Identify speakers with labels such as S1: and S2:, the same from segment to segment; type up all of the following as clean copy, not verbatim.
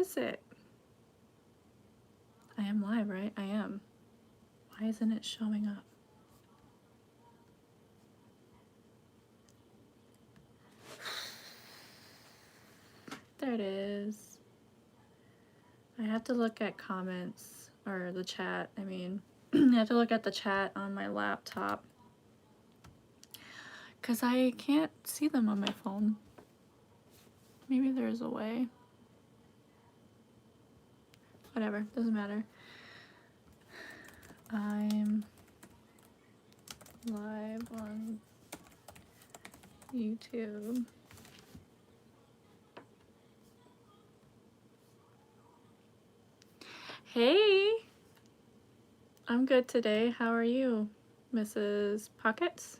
S1: is it? I am live, right? I am. Why isn't it showing up? There it is. I have to look at comments, or the chat, I mean. I have to look at the chat on my laptop, because I can't see them on my phone. Maybe there's a way. Whatever, doesn't matter. I'm live on YouTube. Hey! I'm good today. How are you, Mrs. Pockets?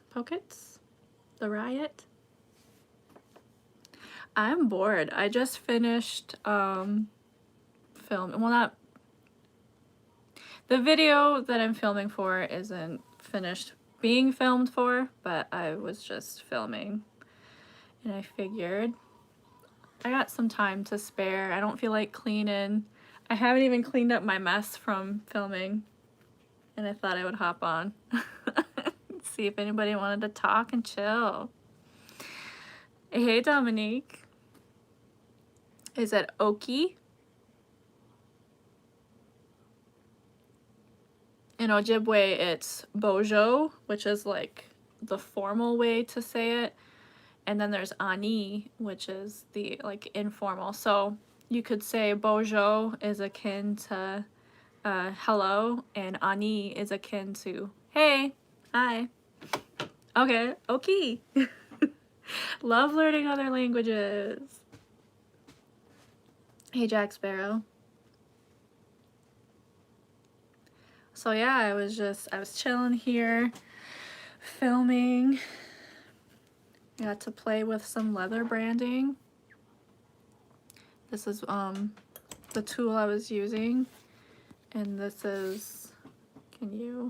S1: The Riot? I'm bored. I just finished film. Well, not the video that I'm filming for isn't finished being filmed for, but I was just filming, and I figured I got some time to spare. I don't feel like cleaning. I haven't even cleaned up my mess from filming, and I thought I would hop on. See if anybody wanted to talk and chill. Hey, Dominique. Is it Oki? In Ojibwe, it's Bojo, which is like the formal way to say it. And then there's Ani, which is the like informal. So you could say Bojo is akin to hello, and Ani is akin to hey, hi. Okay, okay. Love learning other languages. Hey, Jack Sparrow. So yeah, I was chilling here, filming. Got to play with some leather branding. This is the tool I was using, and this is, it's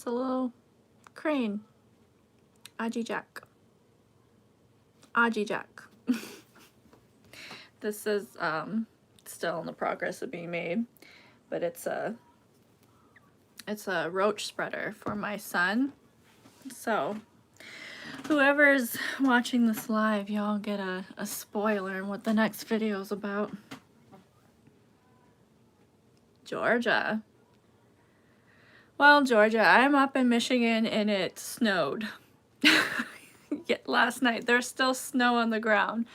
S1: a little crane. Aji Jack. This is still in the progress of being made, but it's a roach spreader for my son. So whoever's watching this live, y'all get a spoiler in what the next video is about. Georgia. Well, Georgia, I'm up in Michigan and it snowed. Last night. There's still snow on the ground,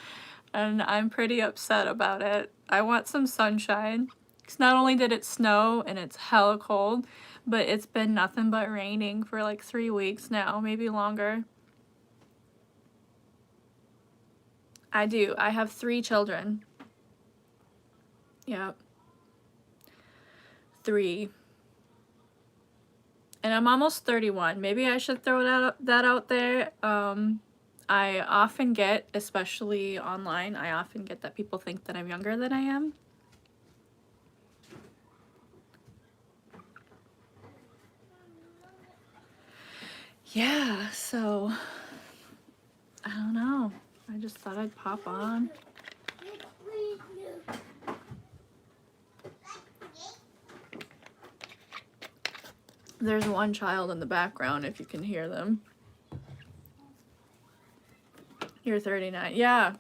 S1: and I'm pretty upset about it. I want some sunshine. Because not only did it snow and it's hella cold, but it's been nothing but raining for like 3 weeks now, maybe longer. I do. I have 3 children. Yep. 3. And I'm almost 31. Maybe I should throw that out there. I often get, especially online, I often get that people think that I'm younger than I am. Yeah, so I don't know. I just thought I'd pop on. There's one child in the background if you can hear them. You're 39. Yeah.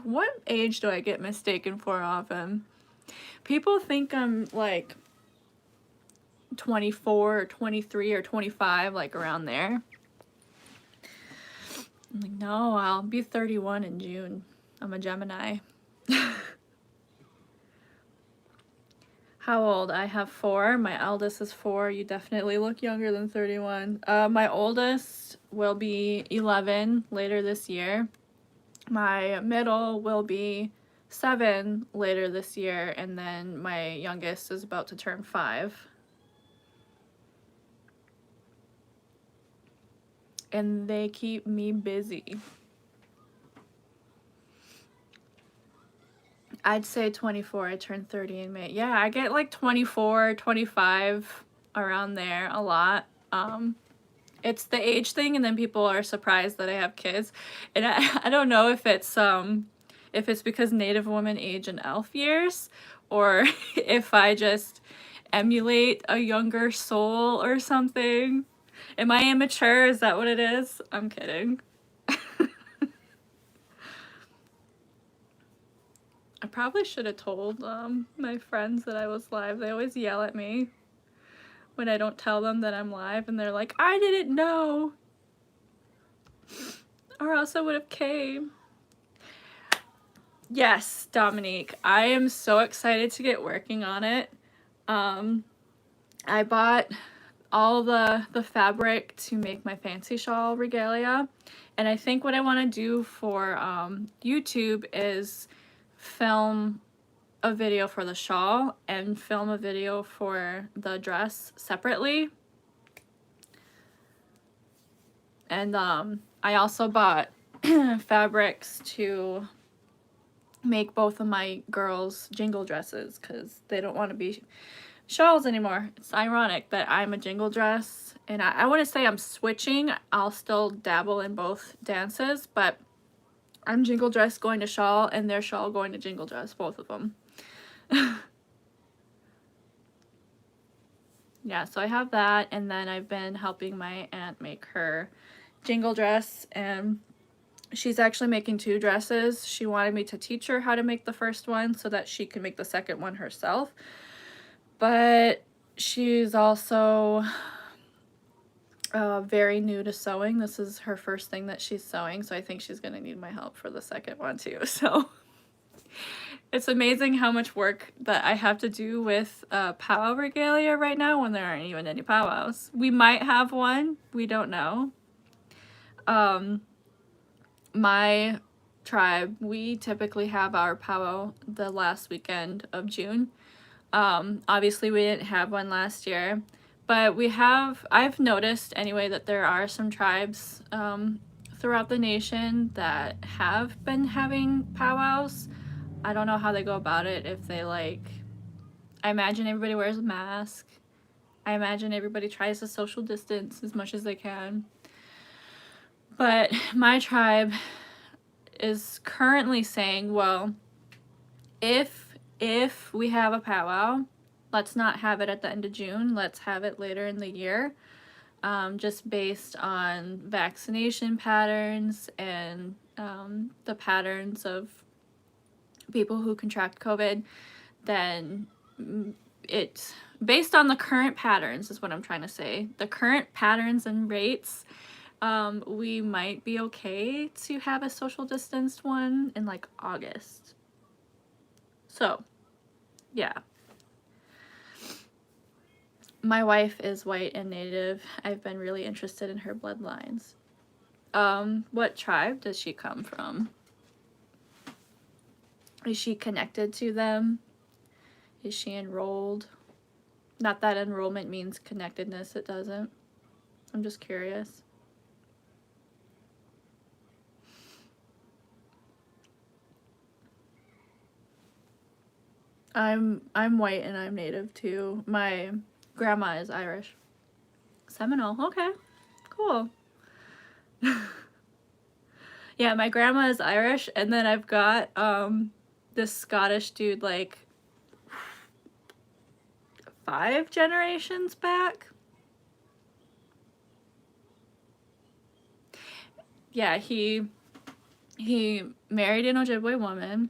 S1: What age do I get mistaken for often? People think I'm like 24 or 23 or 25, like around there. I'm like, no, I'll be 31 in June. I'm a Gemini. How old? I have 4. My eldest is 4. You definitely look younger than 31. My oldest will be 11 later this year. My middle will be 7 later this year, and then my youngest is about to turn 5. And they keep me busy. I'd say 24. I turned 30 in May. Yeah, I get like 24, 25 around there a lot. it's the age thing, and then people are surprised that I have kids. And I don't know if it's because Native women age in elf years, or if I just emulate a younger soul or something. Am I immature? Is that what it is? I'm kidding. I probably should have told my friends that I was live. They always yell at me when I don't tell them that I'm live, and they're like, I didn't know, or else I would have came. Yes, Dominique, I am so excited to get working on it. I bought all the fabric to make my fancy shawl regalia, and I think what I want to do for YouTube is film a video for the shawl and film a video for the dress separately. And I also bought fabrics to make both of my girls' jingle dresses because they don't want to be shawls anymore. It's ironic that I'm a jingle dress, and I want to say I'm switching. I'll still dabble in both dances, but I'm jingle dress going to shawl, and their shawl going to jingle dress, both of them. Yeah, so I have that, and then I've been helping my aunt make her jingle dress, and she's actually making 2 dresses. She wanted me to teach her how to make the first one so that she can make the second one herself. But she's also very new to sewing. This is her first thing that she's sewing, so I think she's going to need my help for the second one too. So it's amazing how much work that I have to do with powwow regalia right now when there aren't even any powwows. We might have one. We don't know. My tribe, we typically have our powwow the last weekend of June. Obviously we didn't have one last year, but I've noticed anyway that there are some tribes throughout the nation that have been having powwows. I don't know how they go about it, if they I imagine everybody wears a mask. I imagine everybody tries to social distance as much as they can. But my tribe is currently saying, well, if we have a powwow, let's not have it at the end of June, let's have it later in the year, just based on vaccination patterns and the patterns of people who contract COVID. Then it's based on the current patterns is what I'm trying to say. The current patterns and rates, we might be okay to have a social distanced one in like August. So, yeah. My wife is white and Native. I've been really interested in her bloodlines. What tribe does she come from? Is she connected to them? Is she enrolled? Not that enrollment means connectedness, it doesn't. I'm just curious. I'm white and I'm Native too. My grandma is Irish. Seminole, okay, cool. Yeah, my grandma is Irish, and then I've got this Scottish dude like 5 generations back. Yeah, he married an Ojibwe woman,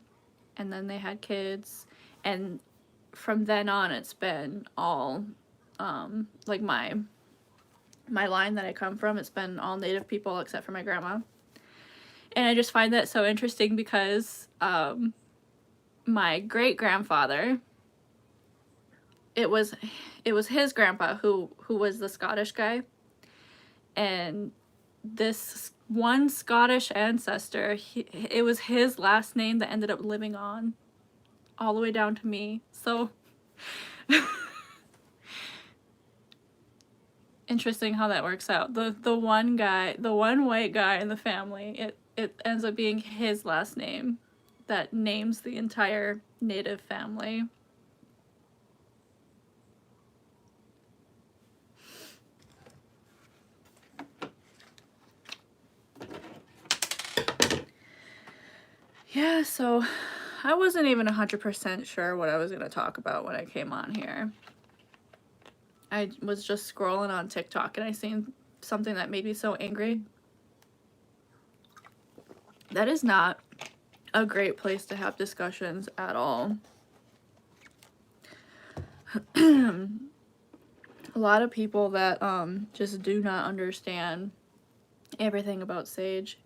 S1: and then they had kids, and from then on it's been all like my line that I come from, it's been all Native people except for my grandma. And I just find that so interesting because my great-grandfather, it was his grandpa who was the Scottish guy, and this one Scottish ancestor, it was his last name that ended up living on all the way down to me. So interesting how that works out. The one white guy in the family, it ends up being his last name that names the entire Native family. Yeah, so I wasn't even 100% sure what I was going to talk about when I came on here. I was just scrolling on TikTok and I seen something that made me so angry. That is not a great place to have discussions at all. A lot of people that just do not understand everything about sage.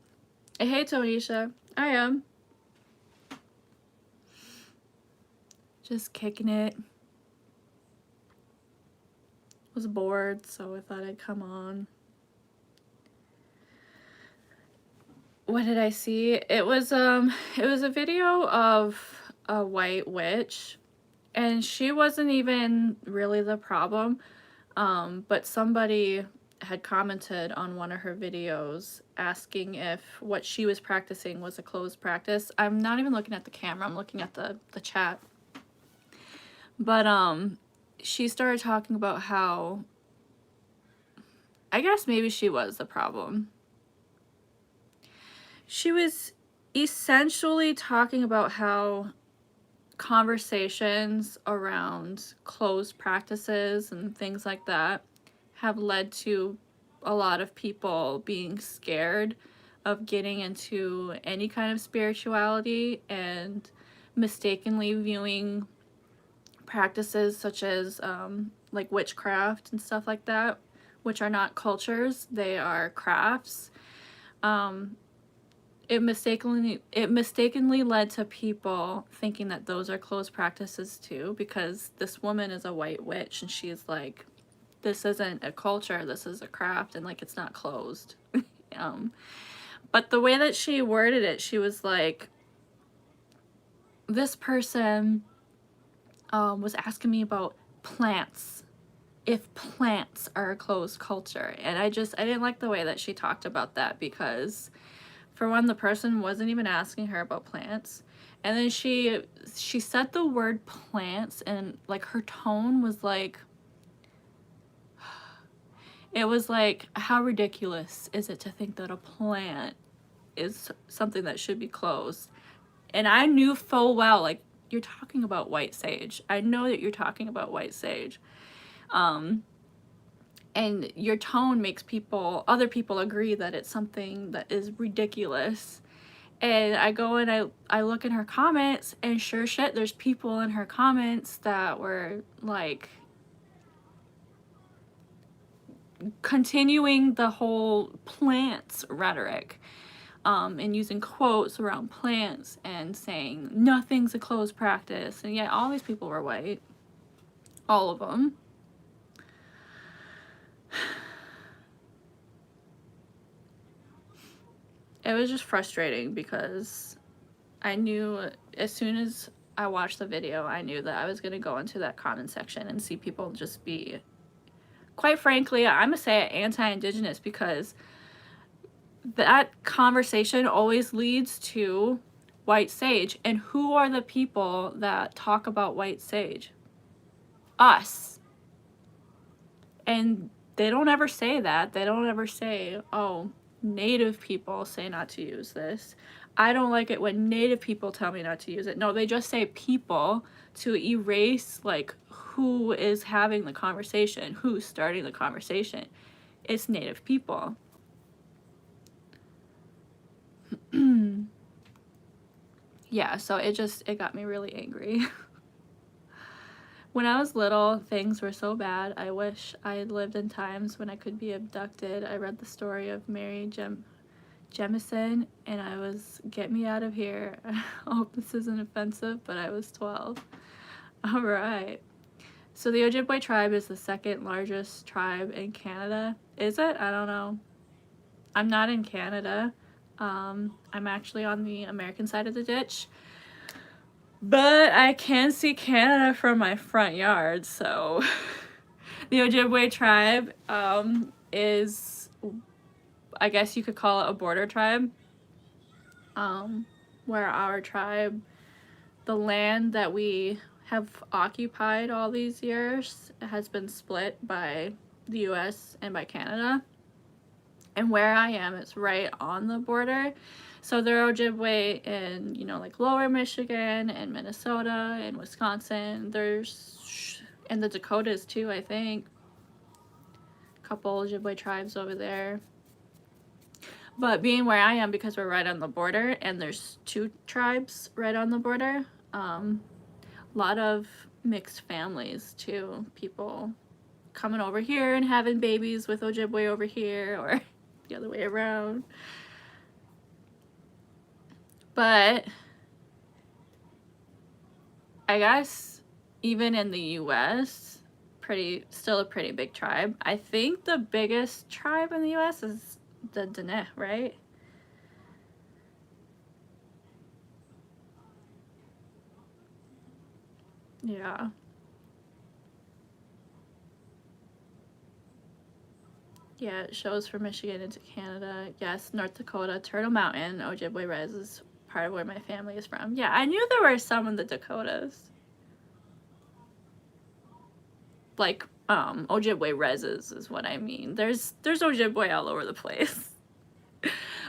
S1: Hey Tonisha, I am just kicking it. Was bored, so I thought I'd come on. What did I see? It was a video of a white witch, and she wasn't even really the problem. But somebody had commented on one of her videos asking if what she was practicing was a closed practice. I'm not even looking at the camera, I'm looking at the chat. But she started talking about how, I guess maybe she was the problem. She was essentially talking about how conversations around closed practices and things like that have led to a lot of people being scared of getting into any kind of spirituality and mistakenly viewing practices such as like witchcraft and stuff like that, which are not cultures, they are crafts. It mistakenly led to people thinking that those are closed practices too, because this woman is a white witch and she's like, this isn't a culture, this is a craft, and like it's not closed. But the way that she worded it, she was like, this person was asking me about plants, if plants are a closed culture, and I didn't like the way that she talked about that, because for one, the person wasn't even asking her about plants, and then she said the word plants, and like her tone was like, it was like, how ridiculous is it to think that a plant is something that should be closed? And I knew full well, like, you're talking about white sage. I know that you're talking about white sage. And your tone makes other people agree that it's something that is ridiculous. And I go and I look in her comments, and sure shit, there's people in her comments that were like continuing the whole plants rhetoric, and using quotes around plants and saying nothing's a closed practice. And yet all these people were white. All of them. It was just frustrating because I knew as soon as I watched the video, I knew that I was going to go into that comment section and see people just be, quite frankly, I'm going to say it, anti-Indigenous, because that conversation always leads to white sage. And who are the people that talk about white sage? Us. And they don't ever say that. They don't ever say, oh, Native people say not to use this. I don't like it when Native people tell me not to use it. No, they just say people to erase like who is having the conversation, who's starting the conversation. It's Native people. Yeah, so it got me really angry. When I was little, things were so bad. I wish I had lived in times when I could be abducted. I read the story of Mary Jemison, and I was, get me out of here. I hope this isn't offensive, but I was 12. All right. So the Ojibwe tribe is the second largest tribe in Canada. Is it? I don't know. I'm not in Canada. I'm actually on the American side of the ditch. But I can see Canada from my front yard, so the Ojibwe tribe is, I guess you could call it a border tribe, where our tribe, the land that we have occupied all these years, has been split by the US and by Canada. And where I am, it's right on the border. So there are Ojibwe in, you know, like lower Michigan and Minnesota and Wisconsin. There's in the Dakotas too, I think. A couple Ojibwe tribes over there. But being where I am, because we're right on the border and there's two tribes right on the border, a lot of mixed families too. People coming over here and having babies with Ojibwe over here, or the other way around. But I guess even in the US, still a pretty big tribe. I think the biggest tribe in the US is the Dene, right? Yeah. Yeah, it shows from Michigan into Canada. Yes, North Dakota, Turtle Mountain, Ojibwe Res is part of where my family is from. Yeah, I knew there were some in the Dakotas. Like, Ojibwe Reses is what I mean. There's Ojibwe all over the place.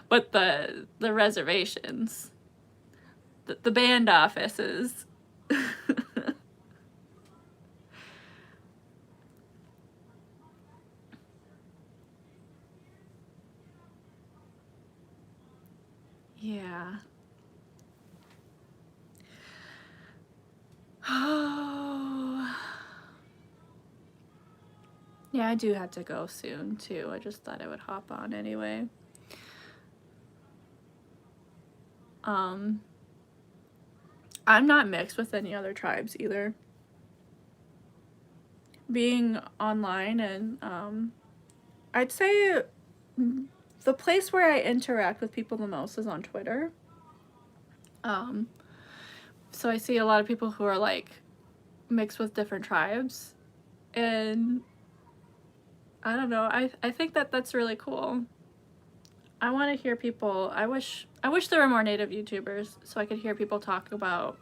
S1: But the reservations, the band offices. Yeah. Oh. Yeah, I do have to go soon too. I just thought I would hop on anyway. I'm not mixed with any other tribes either. Being online and I'd say the place where I interact with people the most is on Twitter. So I see a lot of people who are like mixed with different tribes, and I don't know. I think that that's really cool. I want to hear people. I wish there were more Native YouTubers so I could hear people talk about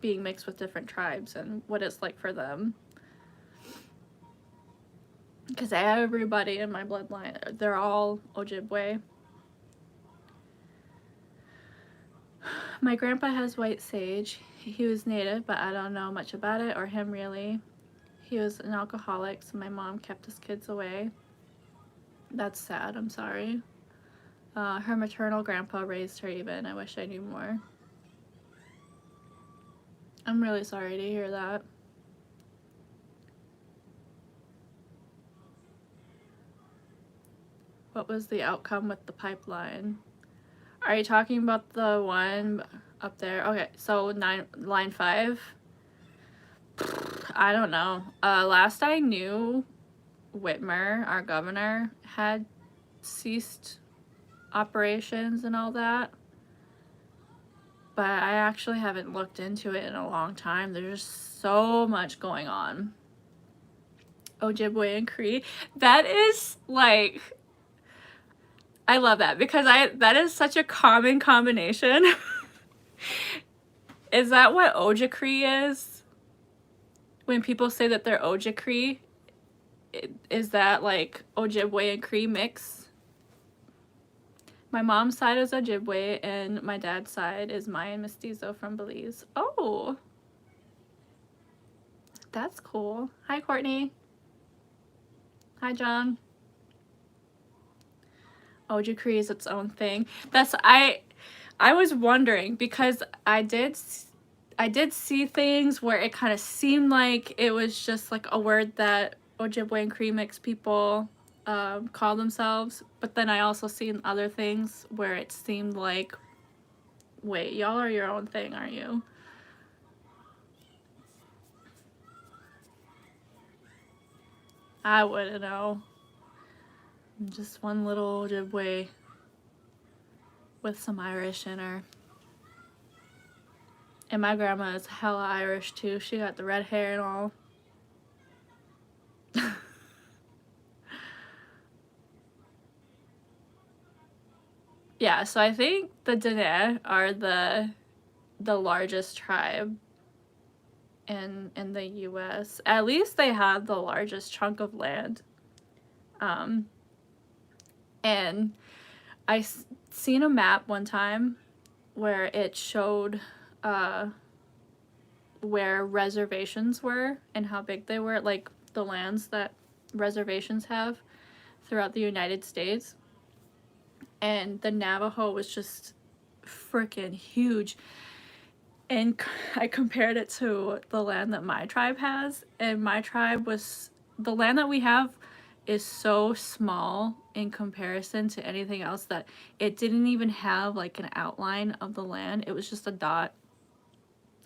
S1: being mixed with different tribes and what it's like for them. Because everybody in my bloodline, they're all Ojibwe. My grandpa has white sage. He was Native, but I don't know much about it or him really. He was an alcoholic, so my mom kept his kids away. That's sad. I'm sorry. Her maternal grandpa raised her even. I wish I knew more. I'm really sorry to hear that. What was the outcome with the pipeline? Are you talking about the one up there? Okay, so line 5. I don't know. Last I knew, Whitmer, our governor, had ceased operations and all that. But I actually haven't looked into it in a long time. There's so much going on. Ojibwe and Cree. That is like, I love that because that is such a common combination. Is that what Oja-Cree is? When people say that they're Oja-Cree, is that like Ojibwe and Cree mix? My mom's side is Ojibwe and my dad's side is Mayan Mestizo from Belize. Oh, that's cool. Hi, Courtney. Hi, John. Oja-Cree is its own thing. I was wondering because I did see things where it kind of seemed like it was just like a word that Ojibwe and Cree mix people call themselves, but then I also seen other things where it seemed like, wait, y'all are your own thing, aren't you? I wouldn't know. I'm just one little Ojibwe with some Irish in her. And my grandma is hella Irish too. She got the red hair and all. Yeah, so I think the Dene are the largest tribe in the US. At least they have the largest chunk of land. And I seen a map one time where it showed where reservations were and how big they were, like the lands that reservations have throughout the United States. And the Navajo was just freaking huge. And I compared it to the land that my tribe has, and my tribe was, the land that we have is so small in comparison to anything else that it didn't even have like an outline of the land. It was just a dot.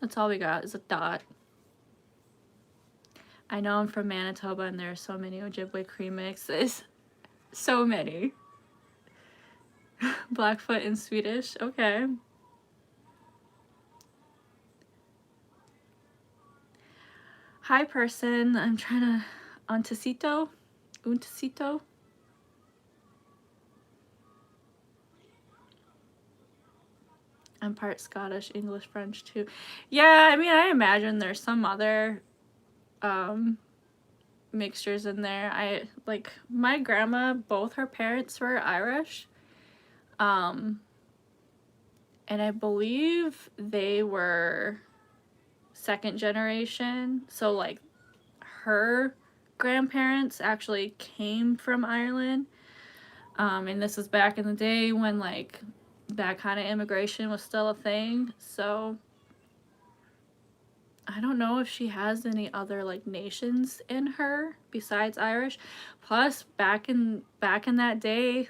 S1: That's all we got, is a dot. I know I'm from Manitoba and there are so many Ojibwe cream mixes. So many. Blackfoot in Swedish, okay. Hi person, I'm trying to, Untecito? I'm part Scottish, English, French too. Yeah, I mean, I imagine there's some other mixtures in there. Like, my grandma, both her parents were Irish. And I believe they were second generation. So, like, her grandparents actually came from Ireland. And this was back in the day when, like, that kind of immigration was still a thing. So I don't know if she has any other like nations in her besides Irish. Plus, back in that day,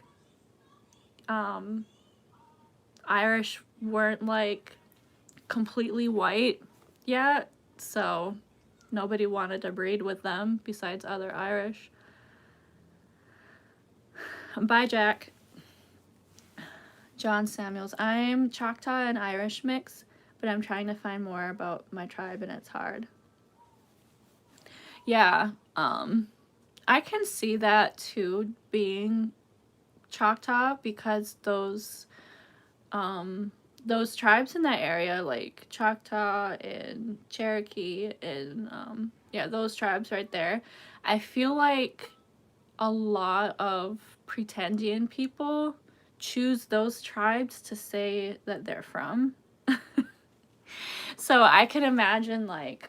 S1: Irish weren't like completely white yet, so nobody wanted to breed with them besides other Irish. Bye, Jack. John Samuels. I'm Choctaw and Irish mix, but I'm trying to find more about my tribe and it's hard. Yeah, I can see that too, being Choctaw, because those tribes in that area, like Choctaw and Cherokee and yeah, those tribes right there, I feel like a lot of pretendian people choose those tribes to say that they're from. So I can imagine like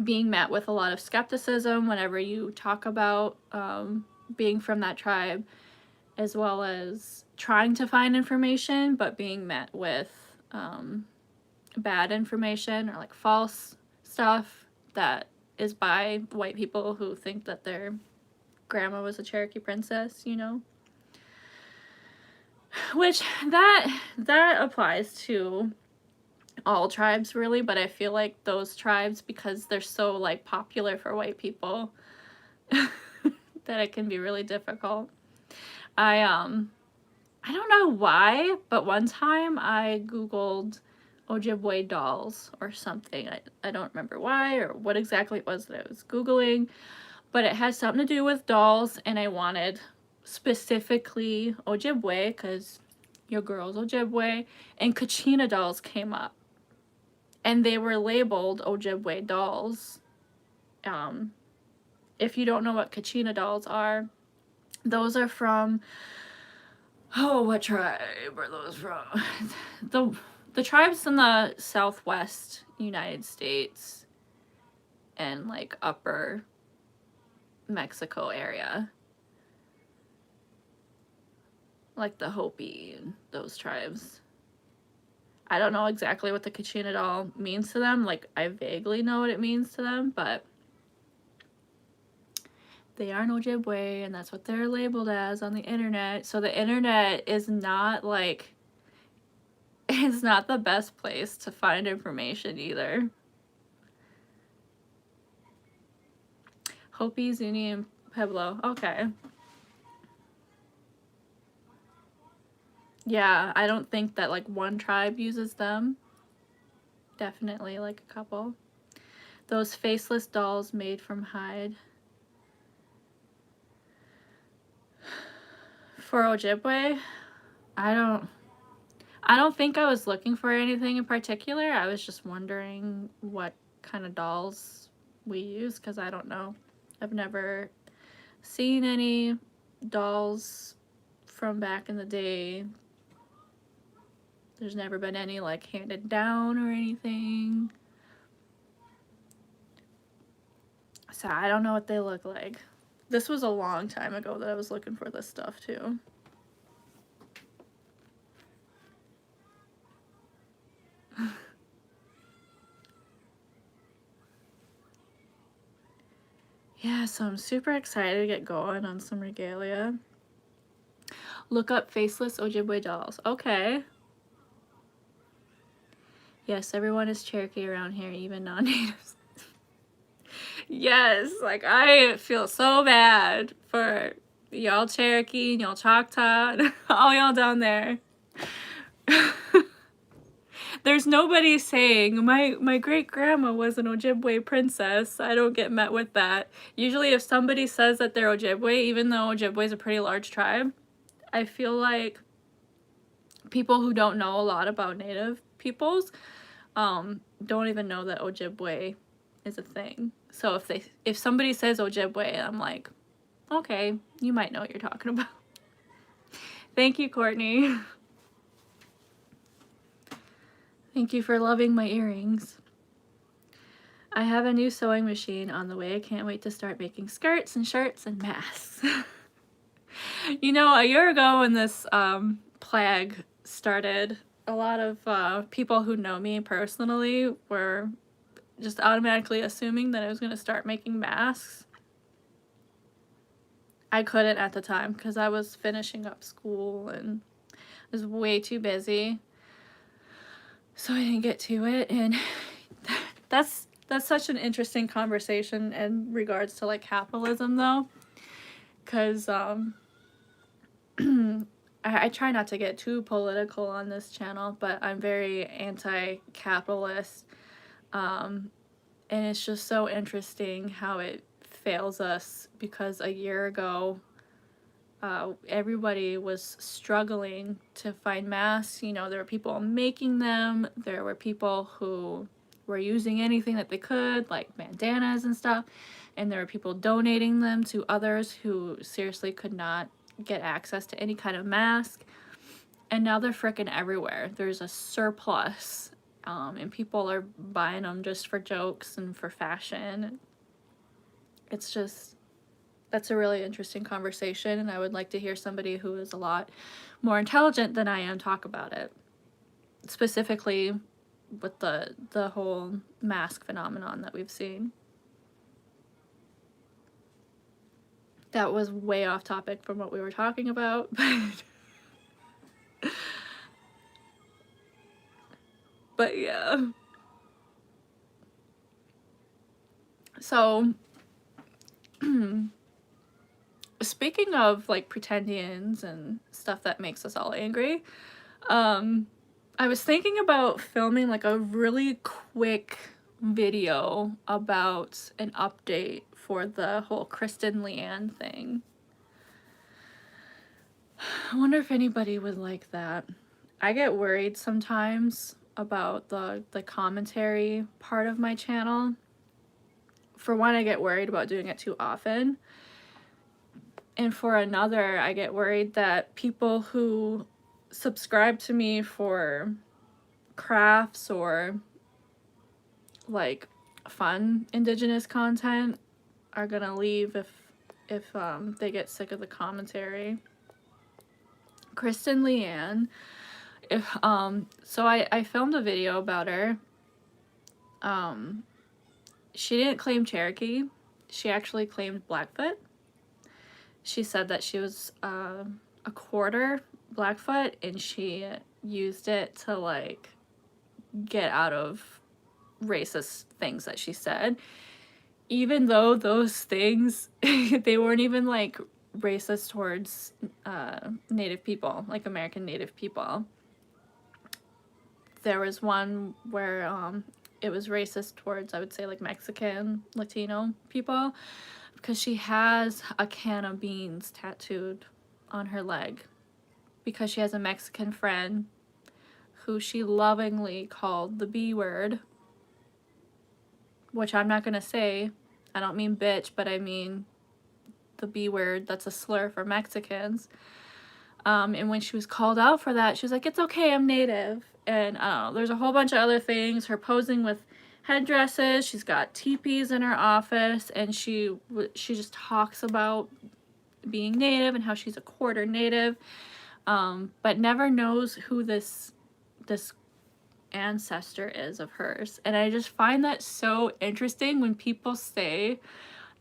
S1: being met with a lot of skepticism whenever you talk about being from that tribe, as well as trying to find information but being met with bad information or like false stuff that is by white people who think that their grandma was a Cherokee princess, you know? Which that applies to all tribes really, but I feel like those tribes, because they're so like popular for white people, that it can be really difficult. I don't know why, but one time I googled Ojibwe dolls or something. I don't remember why or what exactly it was that I was googling, but it had something to do with dolls, and I wanted specifically Ojibwe because your girl's Ojibwe, and Kachina dolls came up. And they were labeled Ojibwe dolls. If you don't know what Kachina dolls are, those are from, oh, what tribe are those from? The tribes in the southwest United States and like upper Mexico area. Like the Hopi and those tribes. I don't know exactly what the Kachina doll means to them. Like, I vaguely know what it means to them, but they are an Ojibwe, and that's what they're labeled as on the internet. So the internet is not, like, it's not the best place to find information either. Hopi, Zuni, and Pueblo. Okay. Yeah, I don't think that, like, one tribe uses them. Definitely, like, a couple. Those faceless dolls made from hide. For Ojibwe, I don't think I was looking for anything in particular. I was just wondering what kind of dolls we use, because I don't know. I've never seen any dolls from back in the day. There's never been any like handed down or anything. So I don't know what they look like. This was a long time ago that I was looking for this stuff too. Yeah, so I'm super excited to get going on some regalia. Look up faceless Ojibwe dolls. Okay. Yes, everyone is Cherokee around here, even non-natives. Yes, like I feel so bad for y'all Cherokee and y'all Choctaw and all y'all down there. There's nobody saying, my great-grandma was an Ojibwe princess. I don't get met with that. Usually if somebody says that they're Ojibwe, even though Ojibwe is a pretty large tribe, I feel like people who don't know a lot about Native peoples don't even know that Ojibwe is a thing. So if somebody says Ojibwe, I'm like, okay, you might know what you're talking about. Thank you, Courtney. Thank you for loving my earrings. I have a new sewing machine on the way. I can't wait to start making skirts and shirts and masks. You know, a year ago when this plague started, a lot of people who know me personally were just automatically assuming that I was going to start making masks. I couldn't at the time because I was finishing up school and I was way too busy. So I didn't get to it, and that's such an interesting conversation in regards to like capitalism though, because I try not to get too political on this channel, but I'm very anti-capitalist, and it's just so interesting how it fails us, because a year ago everybody was struggling to find masks. You know, there were people making them, there were people who were using anything that they could, like bandanas and stuff, and there were people donating them to others who seriously could not get access to any kind of mask. And now they're freaking everywhere. There's a surplus, and people are buying them just for jokes and for fashion. It's just, that's a really interesting conversation, and I would like to hear somebody who is a lot more intelligent than I am talk about it. Specifically with the whole mask phenomenon that we've seen. That was way off topic from what we were talking about, but yeah. So, speaking of like pretendians and stuff that makes us all angry, I was thinking about filming like a really quick video about an update for the whole Kristen Leanne thing. I wonder if anybody would like that. I get worried sometimes about the commentary part of my channel. For one, I get worried about doing it too often. And for another, I get worried that people who subscribe to me for crafts or like fun Indigenous content are gonna leave if they get sick of the commentary. Kristen Leanne, so I filmed a video about her. She didn't claim Cherokee. She actually claimed Blackfoot. She said that she was a quarter Blackfoot, and she used it to like get out of racist things that she said, even though those things they weren't even like racist towards Native people, like American Native people. There was one where it was racist towards, I would say, like Mexican, Latino people, because she has a can of beans tattooed on her leg because she has a Mexican friend who she lovingly called the B word, which I'm not gonna say. I don't mean bitch, but I mean the B word. That's a slur for Mexicans. And when she was called out for that, she was like, "It's okay, I'm Native." And there's a whole bunch of other things. Her posing with headdresses. She's got teepees in her office, and she just talks about being Native and how she's a quarter Native, but never knows who this ancestor is of hers. And I just find that so interesting when people say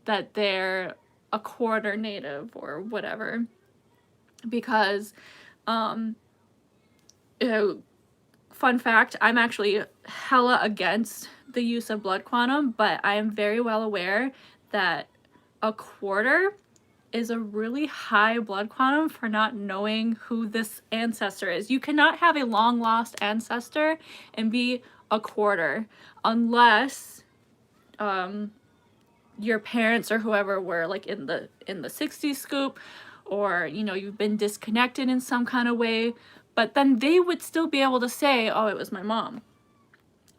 S1: that they're a quarter Native or whatever, because fun fact, I'm actually hella against the use of blood quantum, but I am very well aware that a quarter is a really high blood quantum for not knowing who this ancestor is. You cannot have a long lost ancestor and be a quarter unless your parents or whoever were like in the 60s scoop, or you know, you've been disconnected in some kind of way, but then they would still be able to say, "Oh, it was my mom,"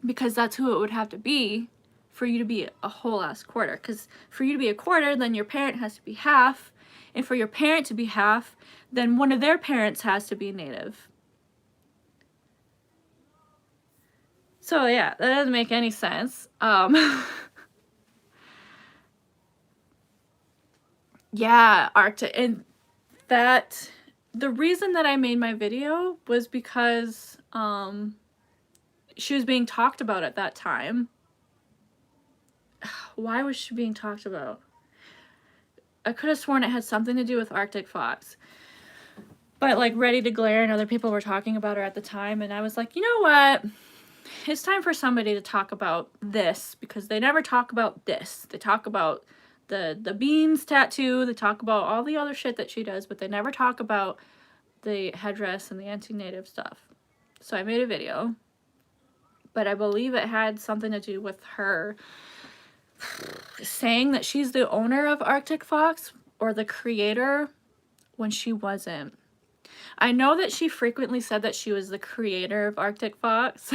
S1: because that's who it would have to be for you to be a whole ass quarter. Because for you to be a quarter, then your parent has to be half, and for your parent to be half, then one of their parents has to be Native. So yeah, that doesn't make any sense. Yeah, Arctic. And that, the reason that I made my video was because she was being talked about at that time. Why was she being talked about? I could have sworn it had something to do with Arctic fox. But like Ready to Glare and other people were talking about her at the time, and I was like, you know what? It's time for somebody to talk about this, because they never talk about this. They talk about the beans tattoo, they talk about all the other shit that she does, but they never talk about the headdress and the anti-Native stuff. So I made a video, but I believe it had something to do with her saying that she's the owner of Arctic Fox or the creator when she wasn't. I know that she frequently said that she was the creator of Arctic Fox,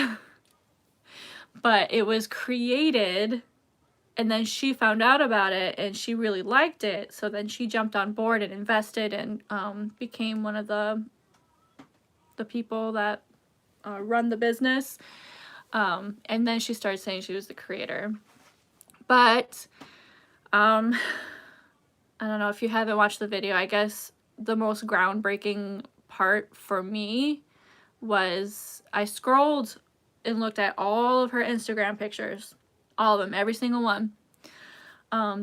S1: but it was created and then she found out about it and she really liked it. So then she jumped on board and invested and became one of the people that run the business. And then she started saying she was the creator. But I don't know if you haven't watched the video. I guess the most groundbreaking part for me was I scrolled and looked at all of her Instagram pictures, all of them, every single one.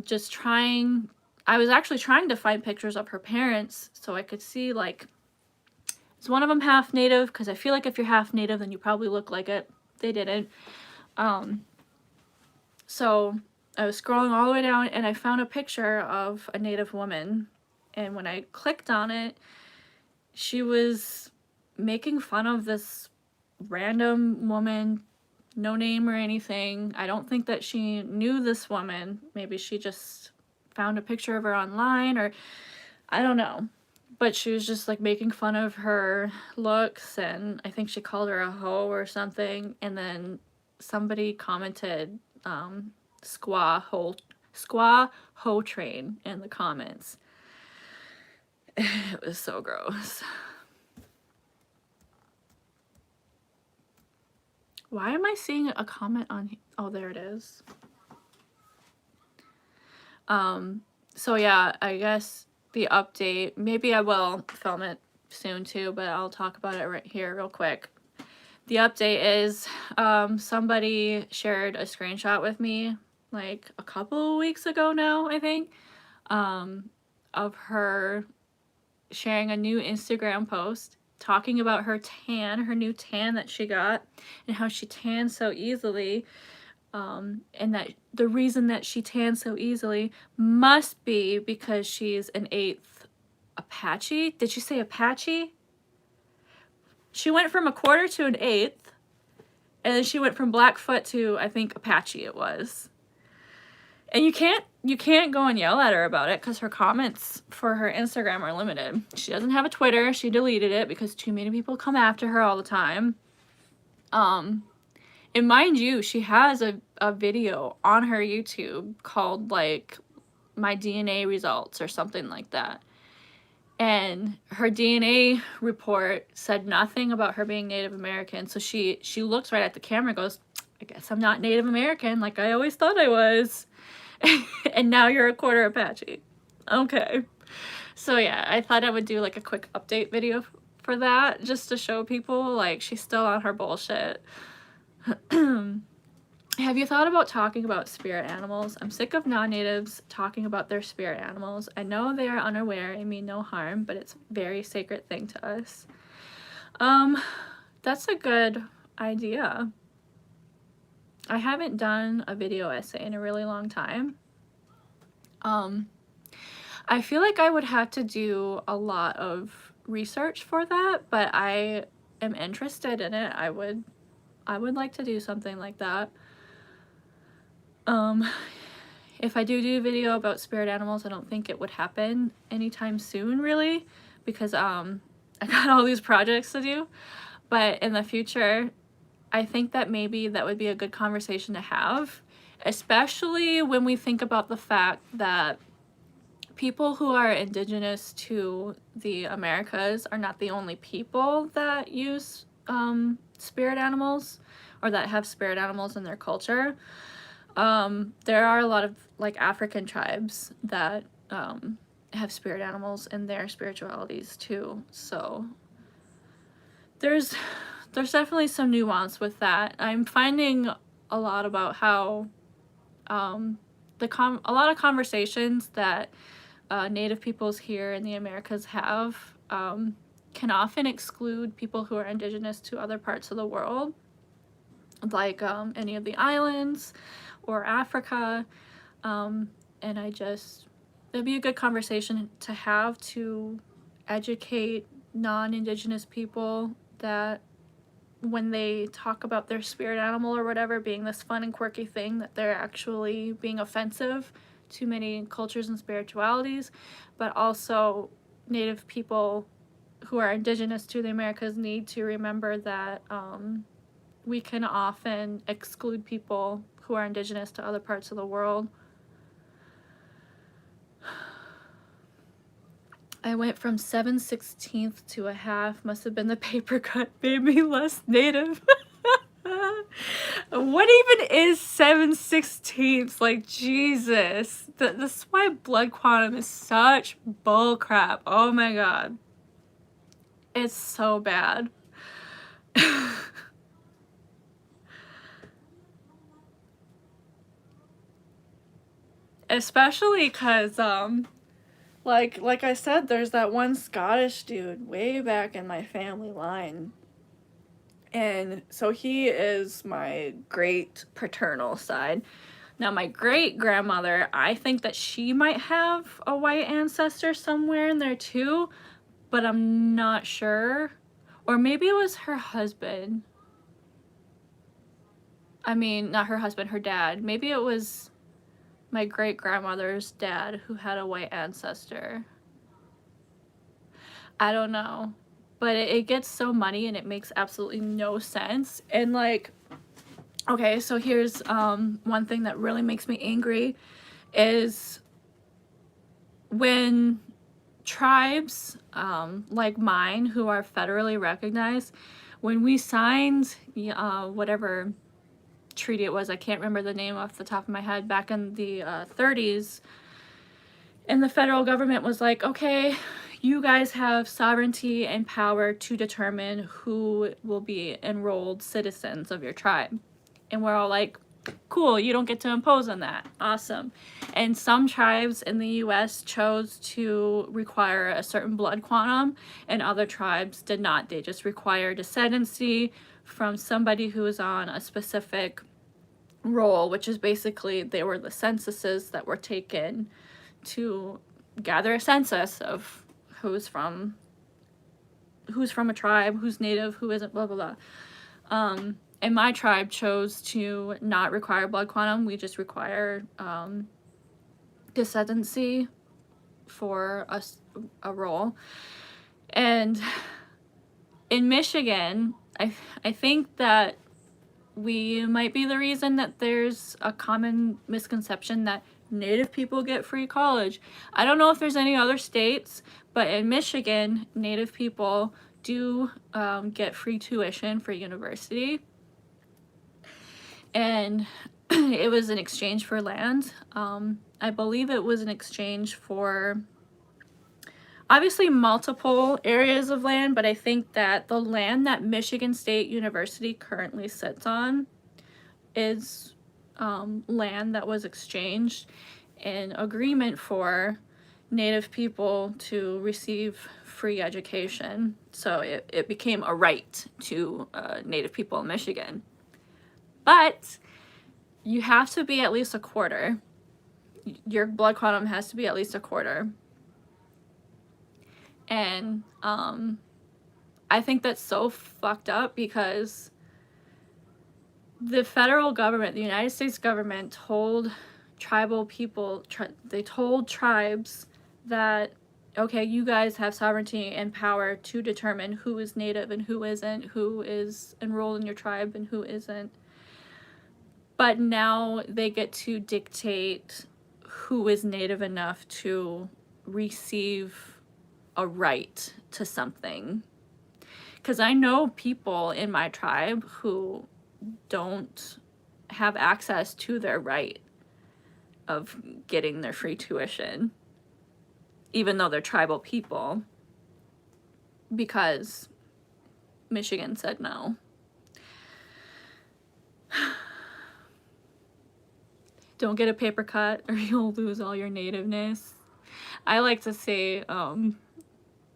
S1: Just trying, I was actually trying to find pictures of her parents so I could see, like, is one of them half Native? Because I feel like if you're half Native, then you probably look like it. They didn't. So I was scrolling all the way down and I found a picture of a Native woman. And when I clicked on it, she was making fun of this random woman, no name or anything. I don't think that she knew this woman. Maybe she just found a picture of her online, or I don't know. But she was just like making fun of her looks, and I think she called her a hoe or something. And then somebody commented squaw hoe train in the comments. It was so gross. Why am I seeing a comment on, oh, there it is. So yeah, I guess the update, maybe I will film it soon too, but I'll talk about it right here real quick. The update is somebody shared a screenshot with me like a couple weeks ago now, I think, of her sharing a new Instagram post talking about her tan, her new tan that she got, and how she tans so easily, and that the reason that she tans so easily must be because she's an 8th Apache. Did she say Apache? She went from a quarter to an 8th, and then she went from Blackfoot to, I think, Apache it was. And you can't go and yell at her about it because her comments for her Instagram are limited. She doesn't have a Twitter. She deleted it because too many people come after her all the time. And mind you, she has a video on her YouTube called like My DNA Results or something like that. and her DNA report said nothing about her being Native American. So she looks right at the camera and goes, I guess I'm not Native American like I always thought I was. And now you're a quarter Apache. Okay. So yeah, I thought I would do like a quick update video for that, just to show people like she's still on her bullshit. Have you thought about talking about spirit animals? I'm sick of non-natives talking about their spirit animals. I know they are unaware and mean no harm, but it's a very sacred thing to us. That's a good idea. I haven't done a video essay in a really long time. I feel like I would have to do a lot of research for that, but I am interested in it. I would like to do something like that. If I do a video about spirit animals, I don't think it would happen anytime soon, really, because I got all these projects to do. But in the future, I think that maybe that would be a good conversation to have, especially when we think about the fact that people who are indigenous to the Americas are not the only people that use spirit animals or that have spirit animals in their culture. There are a lot of like African tribes that have spirit animals in their spiritualities too. So there's definitely some nuance with that. I'm finding a lot about how a lot of conversations that Native peoples here in the Americas have can often exclude people who are indigenous to other parts of the world, like any of the islands or Africa. And it'd be a good conversation to have to educate non-indigenous people that when they talk about their spirit animal or whatever being this fun and quirky thing, that they're actually being offensive to many cultures and spiritualities, but also Native people who are indigenous to the Americas need to remember that we can often exclude people who are indigenous to other parts of the world. I went from 7/16 to a half. Must have been the paper cut made me less Native. What even is 7/16? Like, Jesus. This is why blood quantum is such bull crap. Oh my god. It's so bad. Especially because, like I said, there's that one Scottish dude way back in my family line. And so he is my great paternal side. Now, my great-grandmother, I think that she might have a white ancestor somewhere in there too, but I'm not sure. Or maybe it was her husband. I mean, not her husband, her dad. Maybe it was my great-grandmother's dad who had a white ancestor. I don't know. But it gets so muddy and it makes absolutely no sense. And like, okay, so here's one thing that really makes me angry is when tribes like mine who are federally recognized, when we signed whatever treaty it was, I can't remember the name off the top of my head, back in the 30s, and the federal government was like, okay, you guys have sovereignty and power to determine who will be enrolled citizens of your tribe. And we're all like, cool, you don't get to impose on that. Awesome. And some tribes in the US chose to require a certain blood quantum, and other tribes did not. They just required descendancy from somebody who is on a specific role, which is basically they were the censuses that were taken to gather a census of who's from a tribe, who's Native, who isn't, blah, blah, blah. And my tribe chose to not require blood quantum. We just require descendancy for a role. And in Michigan, I think that we might be the reason that there's a common misconception that Native people get free college. I don't know if there's any other states, but in Michigan, Native people do get free tuition for university. And it was in exchange for land. I believe it was in exchange for obviously multiple areas of land, but I think that the land that Michigan State University currently sits on is land that was exchanged in agreement for Native people to receive free education. So it became a right to Native people in Michigan. But you have to be at least a quarter. Your blood quantum has to be at least a quarter. And I think that's so fucked up because the federal government, the United States government, told tribal people, they told tribes that, okay, you guys have sovereignty and power to determine who is Native and who isn't, who is enrolled in your tribe and who isn't. But now they get to dictate who is Native enough to receive a right to something. Because I know people in my tribe who don't have access to their right of getting their free tuition, even though they're tribal people, because Michigan said no. Don't get a paper cut or you'll lose all your nativeness. I like to say,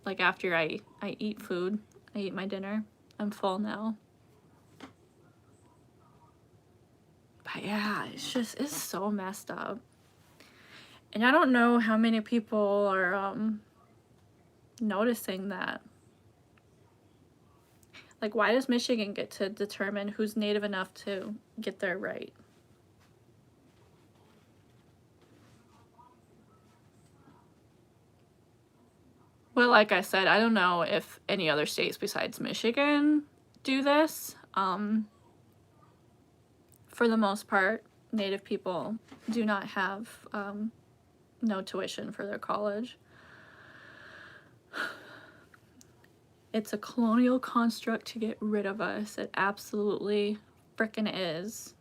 S1: like after I eat food, I eat my dinner, I'm full now. But yeah, it's so messed up. And I don't know how many people are noticing that. Like, why does Michigan get to determine who's Native enough to get their right? Well, like I said, I don't know if any other states besides Michigan do this. For the most part, Native people do not have no tuition for their college. It's a colonial construct to get rid of us. It absolutely frickin' is.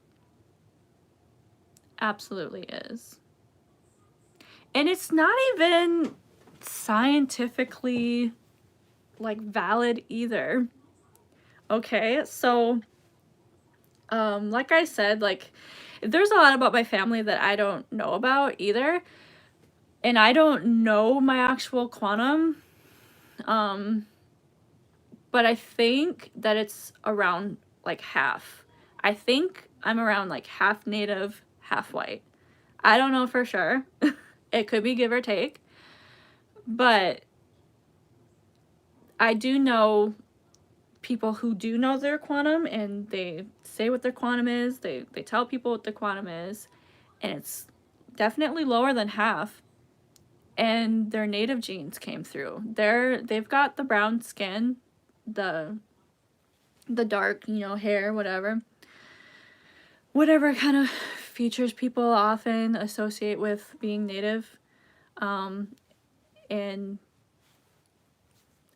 S1: Absolutely is. And it's not even scientifically like valid either. Okay, so like I said, like there's a lot about my family that I don't know about either. And I don't know my actual quantum. But I think that it's around like half. I think I'm around like half Native, half white. I don't know for sure. It could be give or take. But I do know people who do know their quantum and they say what their quantum is. They tell people what their quantum is. And it's definitely lower than half. And their Native genes came through. They've got the brown skin, the dark, hair, whatever kind of features people often associate with being Native. And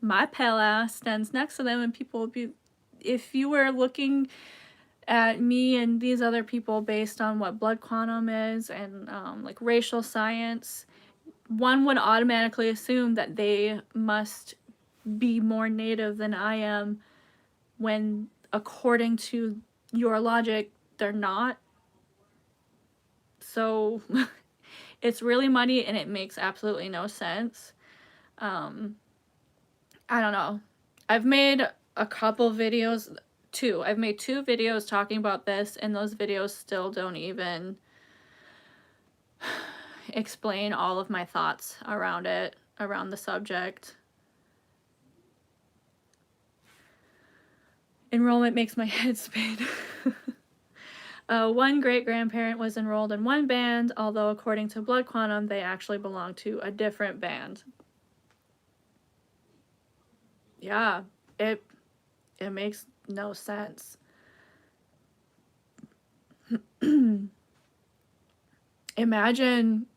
S1: my pale ass stands next to them, and people would be, if you were looking at me and these other people based on what blood quantum is and like racial science, one would automatically assume that they must be more Native than I am, when according to your logic, they're not. So it's really muddy and it makes absolutely no sense. I don't know. I've made a couple videos, I've made 2 videos talking about this, and those videos still don't even explain all of my thoughts around it, around the subject. Enrollment makes my head spin. One great-grandparent was enrolled in one band, although according to blood quantum, they actually belong to a different band. Yeah, it makes no sense. imagine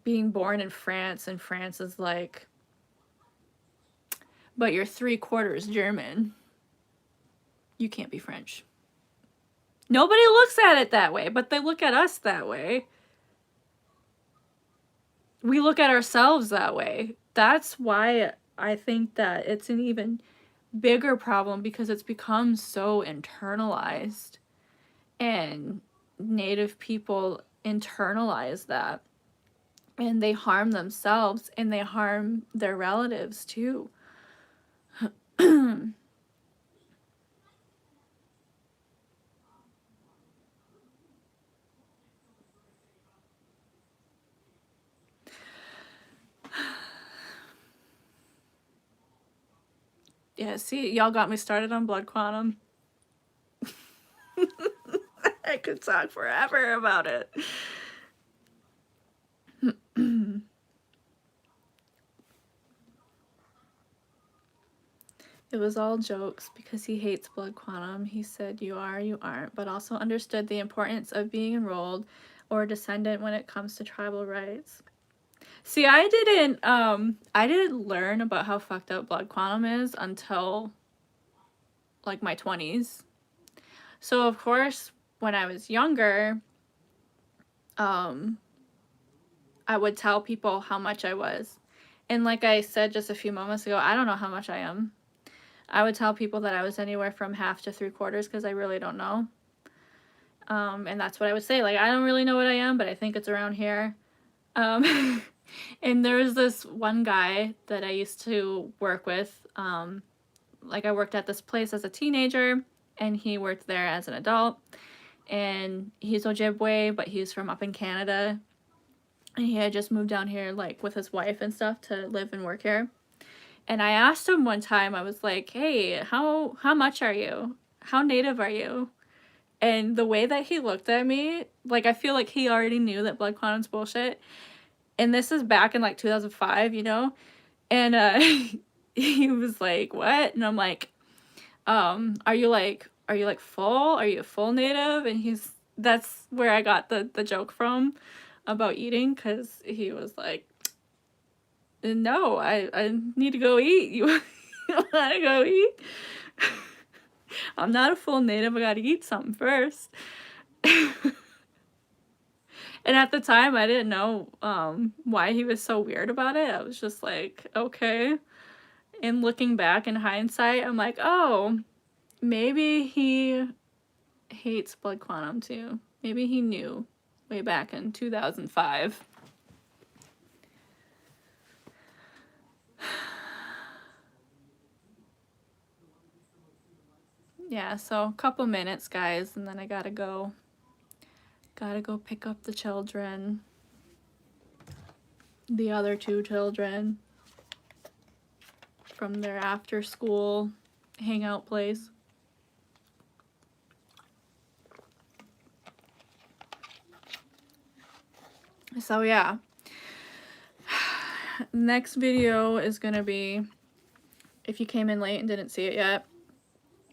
S1: being born in France, and France is like, but you're 3/4 German. You can't be French. Nobody looks at it that way, but they look at us that way. We look at ourselves that way. That's why I think that it's an even bigger problem, because it's become so internalized, and Native people internalize that, and they harm themselves and they harm their relatives too. Yeah, see, y'all got me started on blood quantum. I could talk forever about it. It was all jokes because he hates blood quantum. He said, you are, you aren't, but also understood the importance of being enrolled or descendant when it comes to tribal rights. See, I didn't learn about how fucked up blood quantum is until like my 20s. So of course, when I was younger, I would tell people how much I was. And like I said just a few moments ago, I don't know how much I am. I would tell people that I was anywhere from 1/2 to 3/4 because I really don't know. And that's what I would say. Like, I don't really know what I am, but I think it's around here. And there's this one guy that I used to work with. Like, I worked at this place as a teenager, and he worked there as an adult. And he's Ojibwe, but he's from up in Canada. And he had just moved down here, like, with his wife and stuff to live and work here. And I asked him one time, I was like, hey, how much are you? How Native are you? And the way that he looked at me, like, I feel like he already knew that blood quantum's bullshit. And this is back in, like, 2005, you know? And he was like, what? And I'm like, are you full? Are you a full Native? And that's where I got the joke from about eating, because he was like, no, I need to go eat. You want to go eat? I'm not a full Native. I gotta eat something first. And at the time, I didn't know why he was so weird about it. I was just like, okay. And looking back in hindsight, I'm like, oh, maybe he hates blood quantum too. Maybe he knew way back in 2005. Yeah, so a couple minutes, guys, and then I gotta go. Gotta go pick up the children. The other 2 children from their after school hangout place. So yeah. Next video is gonna be, if you came in late and didn't see it yet,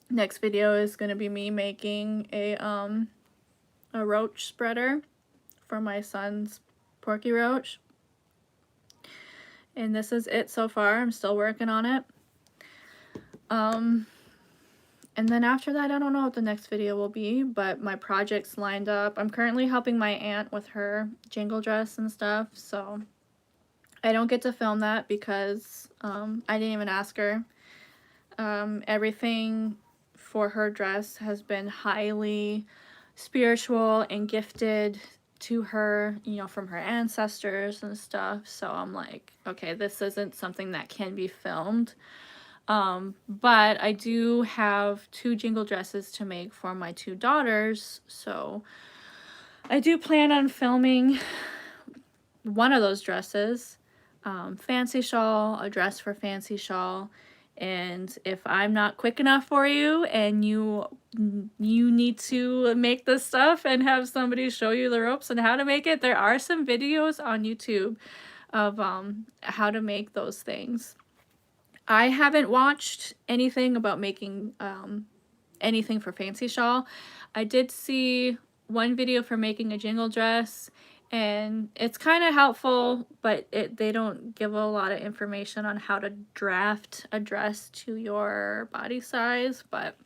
S1: next video is gonna be me making a roach spreader for my son's porky roach. And this is it so far. I'm still working on it. And then after that, I don't know what the next video will be, but my project's lined up. I'm currently helping my aunt with her jingle dress and stuff, so I don't get to film that because I didn't even ask her. Everything for her dress has been highly spiritual and gifted to her, you know, from her ancestors and stuff. So I'm like, okay, this isn't something that can be filmed. But I do have 2 jingle dresses to make for my 2 daughters. So I do plan on filming one of those dresses. Fancy shawl, a dress for fancy shawl. And if I'm not quick enough for you and you need to make this stuff and have somebody show you the ropes and how to make it, there are some videos on YouTube of how to make those things. I haven't watched anything about making anything for fancy shawl. I did see one video for making a jingle dress, And it's kind of helpful, but they don't give a lot of information on how to draft a dress to your body size, but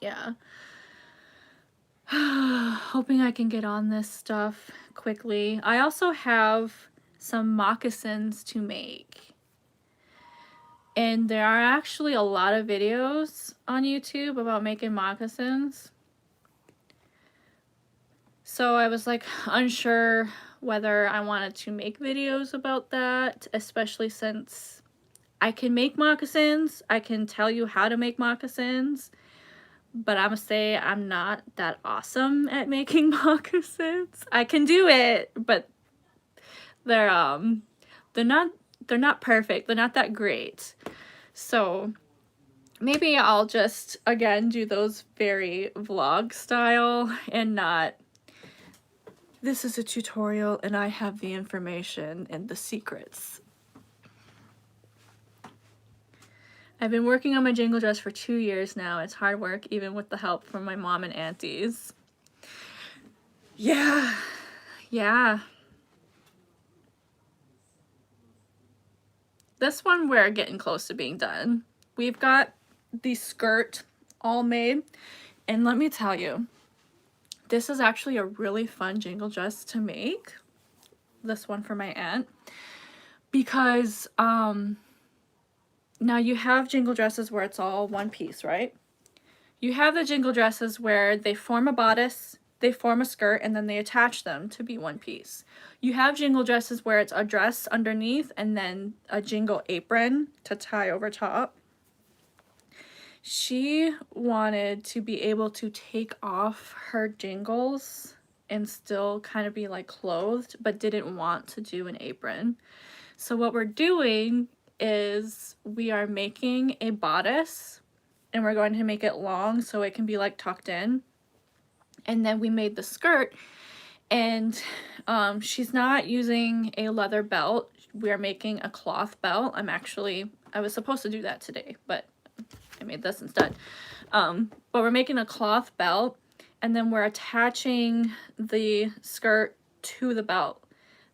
S1: yeah. Hoping I can get on this stuff quickly. I also have some moccasins to make. And there are actually a lot of videos on YouTube about making moccasins. So I was like unsure whether I wanted to make videos about that, especially since I can make moccasins. I can tell you how to make moccasins, but I'm gonna say I'm not that awesome at making moccasins. I can do it, but they're they're not they're not perfect. They're not that great. So maybe I'll just again do those very vlog style and not, this is a tutorial and I have the information and the secrets. I've been working on my jingle dress for 2 years now. It's hard work, even with the help from my mom and aunties. Yeah. This one we're getting close to being done. We've got the skirt all made, and let me tell you, this is actually a really fun jingle dress to make. This one for my aunt, because now you have jingle dresses where it's all one piece, right? You have the jingle dresses where they form a bodice, they form a skirt, and then they attach them to be one piece. You have jingle dresses where it's a dress underneath and then a jingle apron to tie over top. She wanted to be able to take off her jingles and still kind of be like clothed, but didn't want to do an apron. So what we're doing is we are making a bodice, and we're going to make it long so it can be like tucked in. And then we made the skirt, and she's not using a leather belt. We're making a cloth belt. I was supposed to do that today, but I made this instead. But we're making a cloth belt, and then we're attaching the skirt to the belt.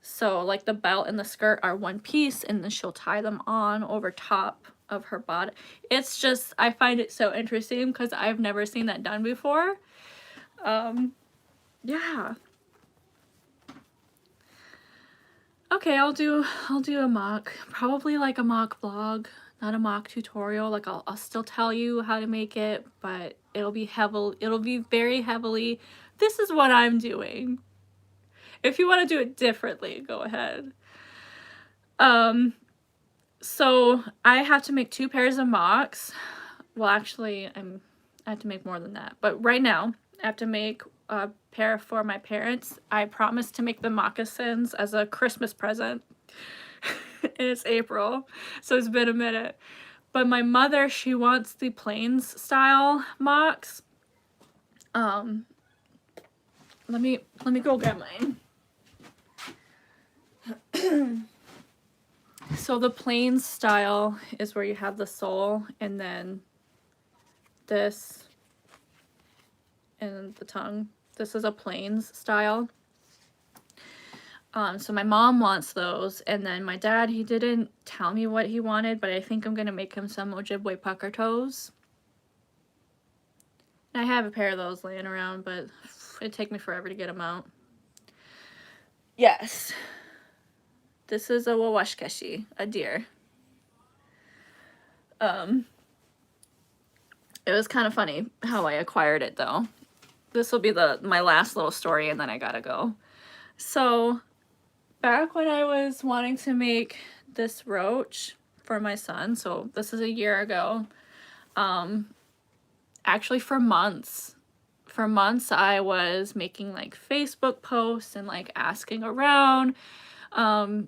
S1: So like the belt and the skirt are one piece, and then she'll tie them on over top of her body. It's just, I find it so interesting because I've never seen that done before. Yeah. Okay, I'll do a mock, probably like a mock vlog, not a mock tutorial. Like I'll still tell you how to make it, but it'll be very heavily, this is what I'm doing. If you want to do it differently, go ahead. So I have to make 2 pairs of mocks. Well, actually, I have to make more than that. But right now, I have to make a pair for my parents. I promised to make the moccasins as a Christmas present. And it's April, so it's been a minute. But my mother, she wants the plains style mocks. Let me go get mine. So the plains style is where you have the sole and then this and the tongue. This is a plains style. So my mom wants those, and then my dad, he didn't tell me what he wanted, but I think I'm gonna make him some Ojibwe pucker toes. I have a pair of those laying around, but it'd take me forever to get them out. Yes. This is a wawashkeshi, a deer. It was kind of funny how I acquired it though. This will be my last little story, and then I gotta go. So back when I was wanting to make this roach for my son, so this is a year ago, actually for months I was making like Facebook posts and like asking around,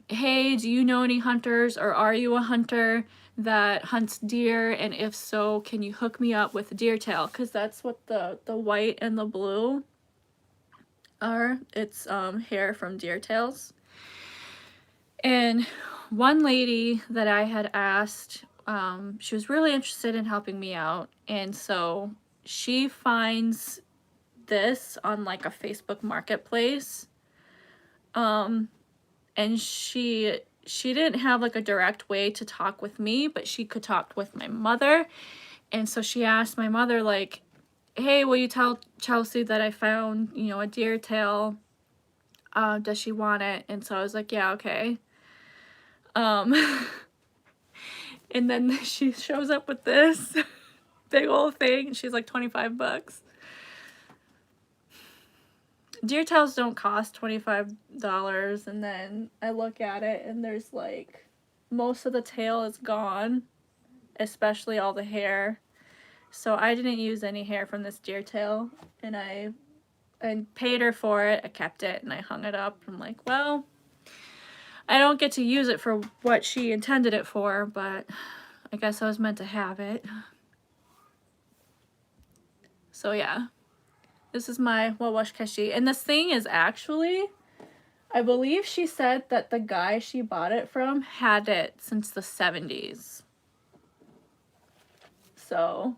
S1: hey, do you know any hunters, or are you a hunter that hunts deer, and if so, can you hook me up with a deer tail? Because that's what the white and the blue are. It's hair from deer tails. And one lady that I had asked, she was really interested in helping me out, and so she finds this on like a Facebook marketplace, And she didn't have like a direct way to talk with me, but she could talk with my mother. And so she asked my mother, like, hey, will you tell Chelsea that I found, you know, a deer tail? Does she want it? And so I was like, yeah, okay. And then she shows up with this big old thing. She's like, $25. Deer tails don't cost $25. And then I look at it and there's like, most of the tail is gone, especially all the hair. So I didn't use any hair from this deer tail, and I paid her for it. I kept it and I hung it up. I'm like, well, I don't get to use it for what she intended it for, but I guess I was meant to have it. So yeah, this is my wawash keshi. And this thing is actually, I believe she said that the guy she bought it from had it since the 70s. So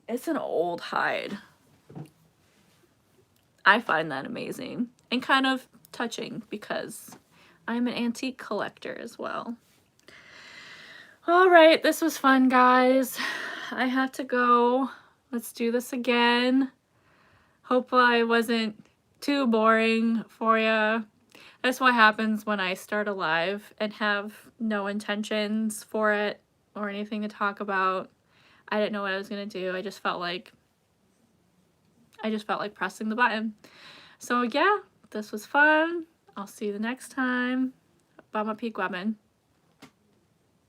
S1: it's an old hide. I find that amazing and kind of touching because I'm an antique collector as well. All right, this was fun, guys. I have to go. Let's do this again. Hope I wasn't too boring for you. That's what happens when I start a live and have no intentions for it or anything to talk about. I didn't know what I was gonna do. I just felt like pressing the button. So yeah, this was fun. I'll see you the next time. Bama Peak Women.